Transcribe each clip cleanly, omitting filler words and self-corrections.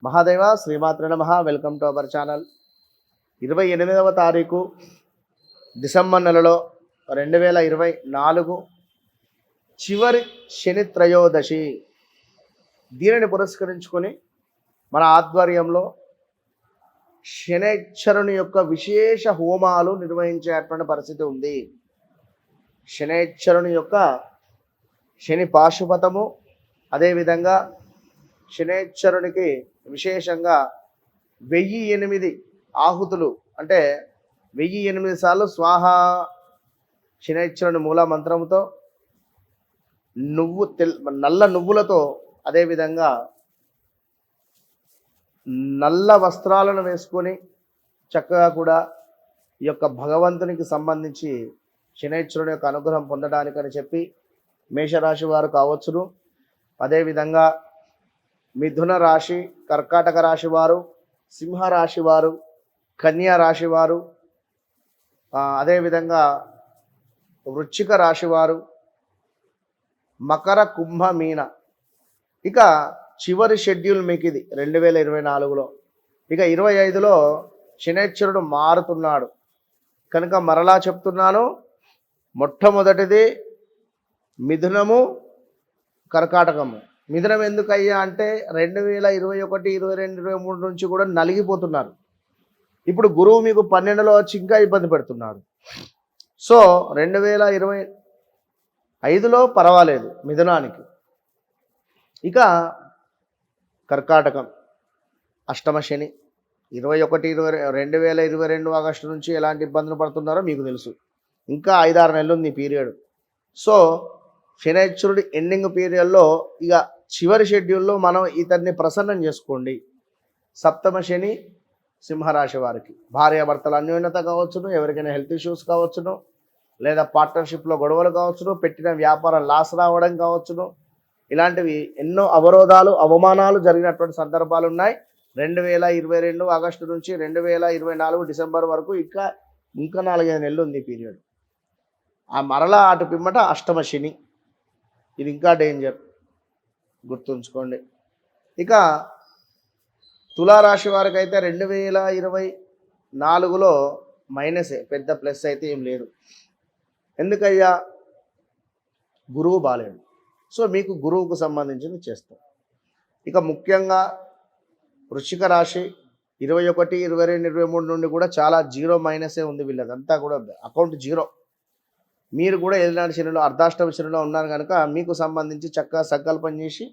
మహాదేవ శ్రీమాత్రే నమః. Welcome to our channel. 28వ తారీఖు డిసెంబర్ నెలలో 2024 చివరి శని త్రయోదశి. దీనిని పురస్కరించుకొని మన ఆధ్వర్యంలో శనైశ్చరుని యొక్క విశేష హోమాలు నిర్వహించేటువంటి పరిస్థితి ఉంది. శనైశ్చరుని యొక్క శని పాశుపతము, అదేవిధంగా శనైశ్చరునికి విశేషంగా 1008 ఆహుతులు, అంటే 1008 సార్లు స్వాహ శనైశ్చరుని మూల మంత్రముతో నల్ల నువ్వులతో, అదేవిధంగా నల్ల వస్త్రాలను వేసుకొని చక్కగా కూడా ఈ యొక్క భగవంతునికి సంబంధించి శనైశ్వరుని యొక్క అనుగ్రహం పొందడానికని చెప్పి మేషరాశి వారు కావచ్చును, అదేవిధంగా మిథున రాశి, కర్కాటక రాశి వారు, సింహరాశి వారు, కన్యా రాశి వారు, అదేవిధంగా వృశ్చిక రాశి వారు, మకర, కుంభ, మీన. ఇక చివరి షెడ్యూల్ మీకు ఇది 2024లో. ఇక 25లో శనైశ్వరుడు మారుతున్నాడు కనుక మరలా చెప్తున్నాను, మొట్టమొదటిది మిథునము, కర్కాటకము. మిథునం ఎందుకయ్యా అంటే 2021, 22, 23 నుంచి కూడా నలిగిపోతున్నారు. ఇప్పుడు గురువు మీకు 12లో వచ్చి ఇంకా ఇబ్బంది పెడుతున్నాడు. సో 2025లో పర్వాలేదు మిథునానికి. ఇక కర్కాటకం అష్టమ శని 2022 ఆగస్టు నుంచి ఎలాంటి ఇబ్బందులు పడుతున్నారో మీకు తెలుసు. ఇంకా 5-6 నెలలు ఉంది పీరియడ్. సో శనైశ్వరుడి ఎండింగ్ పీరియడ్లో ఇక చివరి షెడ్యూల్లో మనం ఇతన్ని ప్రసన్నం చేసుకోండి. సప్తమ శని సింహరాశి వారికి భార్యాభర్తల అన్యోన్యత కావచ్చును, ఎవరికైనా హెల్త్ ఇష్యూస్ కావచ్చును, లేదా పార్ట్నర్షిప్లో గొడవలు కావచ్చును, పెట్టిన వ్యాపారం లాస్ రావడం కావచ్చును, ఇలాంటివి ఎన్నో అవరోధాలు, అవమానాలు జరిగినటువంటి సందర్భాలు ఉన్నాయి. 2022 ఆగస్టు నుంచి 2024 డిసెంబర్ వరకు ఇంకా 4-5 నెలలు ఉంది పీరియడ్. ఆ మరలా అటు పిమ్మట అష్టమ శని, ఇది ఇంకా డేంజర్, గుర్తుంచుకోండి. ఇక తులారాశి వారికి అయితే 2024లో మైనసే, పెద్ద ప్లస్ అయితే ఏం లేదు. ఎందుకయ్యా? గురువు బాలేడు. సో మీకు గురువుకు సంబంధించింది చేస్తాం. ఇక ముఖ్యంగా వృశ్చిక రాశి 21, 22, 23 నుండి కూడా చాలా జీరో మైనసే ఉంది. వీళ్ళదంతా కూడా అకౌంట్ జీరో. మీరు కూడా ఏలినాటి శనిలో, అర్ధాష్టమ శనిలో ఉన్నారు కనుక మీకు సంబంధించి చక్కగా సంకల్పం చేసి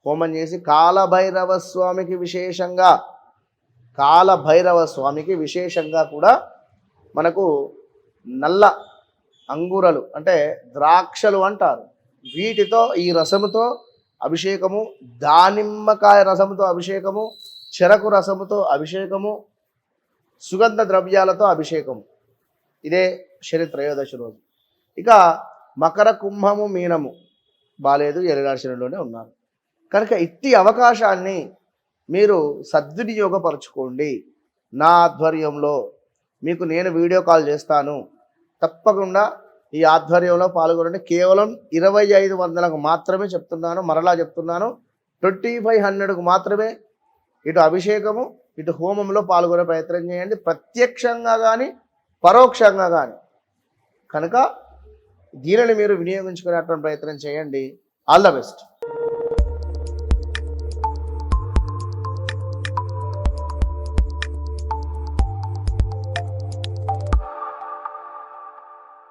హోమం చేసి కాలభైరవ స్వామికి విశేషంగా కూడా మనకు నల్ల అంగూరలు అంటే ద్రాక్షలు అంటారు, వీటితో ఈ రసముతో అభిషేకము, దానిమ్మకాయ రసముతో అభిషేకము, చెరకు రసముతో అభిషేకము, సుగంధ ద్రవ్యాలతో అభిషేకము. ఇదే శని త్రయోదశి రోజు. ఇక మకర, కుంభము, మీనము బాలేదు, ఎరగాడి శనిలోనే ఉన్నారు కనుక ఇట్టి అవకాశాన్ని మీరు సద్వినియోగపరచుకోండి. నా ఆధ్వర్యంలో మీకు నేను వీడియో కాల్ చేస్తాను, తప్పకుండా ఈ ఆధ్వర్యంలో పాల్గొనండి. కేవలం 2500కు మాత్రమే చెప్తున్నాను, మరలా చెప్తున్నాను, 2500కు మాత్రమే ఇటు అభిషేకము, ఇటు హోమంలో పాల్గొనే ప్రయత్నం చేయండి, ప్రత్యక్షంగా కానీ పరోక్షంగా కానీ. కనుక దీనిని మీరు వినియోగించుకునేటువంటి ప్రయత్నం చేయండి. All the best.